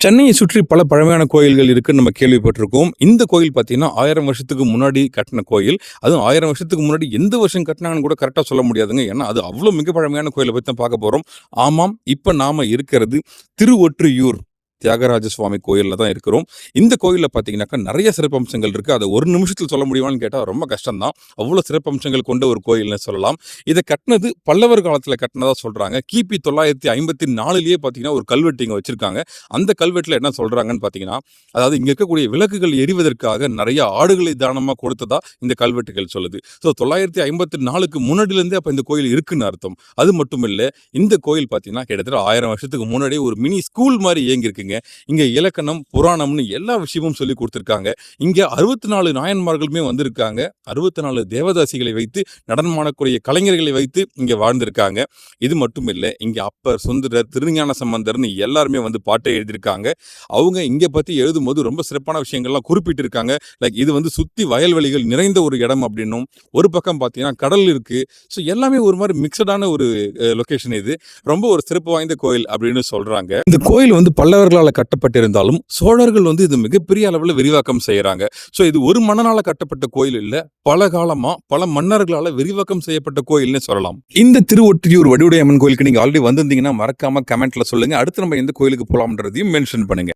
சென்னையை சுற்றி பல பழமையான கோயில்கள் இருக்குன்னு நம்ம கேள்விப்பட்டிருக்கோம். இந்த கோயில் பார்த்தீங்கன்னா, 1000 வருஷத்துக்கு முன்னாடி கட்டின கோயில். அதுவும் 1000 வருஷத்துக்கு முன்னாடி எந்த வருஷம் கட்டினாங்கன்னு கூட கரெக்ட்டா சொல்ல முடியாதுங்க. ஏன்னா, அது அவ்ளோ மிக பழமையான கோயில பத்தி தான் பார்க்க போறோம். ஆமாம், இப்ப நாம இருக்கிறது திருவொற்றியூர் தியாகராஜ சுவாமி கோயில்ல தான் இருக்கிறோம். இந்த கோயில்ல பார்த்தீங்கன்னாக்கா, நெறைய சிறப்பம்சங்கள் இருக்கு. அத ஒரு நிமிஷத்துல சொல்ல முடியுமான்னு கேட்டா ரொம்ப கஷ்டம் தான். அவ்ளோ சிறப்பம்சங்கள் கொண்ட ஒரு கோயில்னு சொல்லலாம். இத கட்டுனது பல்லவர் காலத்துல கட்டுனதா சொல்றாங்க. கிபி 954லயே பார்த்தீங்கன்னா, ஒரு கல்வெட்டு இங்க வச்சிருக்காங்க. அந்த கல்வெட்டுல என்ன சொல்றாங்கன்னு பார்த்தீங்கன்னா, அதாவது இங்க இருக்கக்கூடிய விளக்குகள் எரிவதற்காக நெறைய ஆடுகளை தானமா கொடுத்ததா இந்த கல்வெட்டுகள் சொல்லுது. 954க்கு முன்னாடிலேருந்தே அப்ப இந்த கோயில் இருக்குன்னு அர்த்தம். அது மட்டும் இல்ல, இந்த கோயில் பார்த்தீங்கன்னா, கிட்டத்தட்ட 1000 வருஷத்துக்கு முன்னாடியே ஒரு மினி ஸ்கூல் மாரி இயங்கியிருக்குங்க. இங்க இலக்கணம், புராணம்னு எல்லா விஷயமும் சொல்லிக் குடுத்துருக்காங்க. இங்க 64 நாயன்மார்களுமே வந்திருக்காங்க. 64 தேவதாசிகளை வைத்து நடனம் ஆடக்கூடிய கலைஞர்களை வைத்து இங்க வாழ்ந்திருக்காங்க. இது மட்டும் இல்ல, இங்க அப்பர், சுந்தரர், திருஞான சம்பந்தர்ன்னு எல்லாருமே வந்து பாட்டை எழுதியிருக்காங்க. அவங்க இங்க பத்தி எழுதும்போது ரொம்ப சிறப்பான விஷயங்கள்லாம் குறிப்பிட்டிருக்காங்க. லைக் இது வந்து சுத்தி வயல்வெளிகள் நிறைந்த ஒரு இடம் அப்படின்னும், ஒரு பக்கம் பார்த்தீங்கன்னா கடல் இருக்கு. ஸோ எல்லாமே ஒரு மாரி மிக்ஸடான ஒரு லொகேஷன் இது. ரொம்ப ஒரு சிறப்பு வாய்ந்த கோயில் அப்படின்னு சொல்றாங்க. இந்த கோயில் வந்து பல்லவர்களால கட்டப்பட்டிருந்தாலும், சோழர்கள் வந்து இது மிகப்பெரிய அளவுல விரிவாக்கம் செய்றாங்க. ஸோ இது ஒரு மன்னனால கட்டப்பட்ட கோயில் இல்ல. பல காலமா பல மன்னர்களால விரிவாக்கம் செய்யப்பட்ட கோயில்னு சொல்லலாம். இந்த திருவொற்றியூர் வடிவுடையம்மன் கோயிலுக்கு நீங்க ஆல்ரெடி வந்திருந்தீங்கன்னா மறக்காம கமெண்ட்ல சொல்லுங்க. அடுத்து நம்ம எந்த கோயிலுக்கு போலாம்ன்றதையும் மென்ஷன் பண்ணுங்க.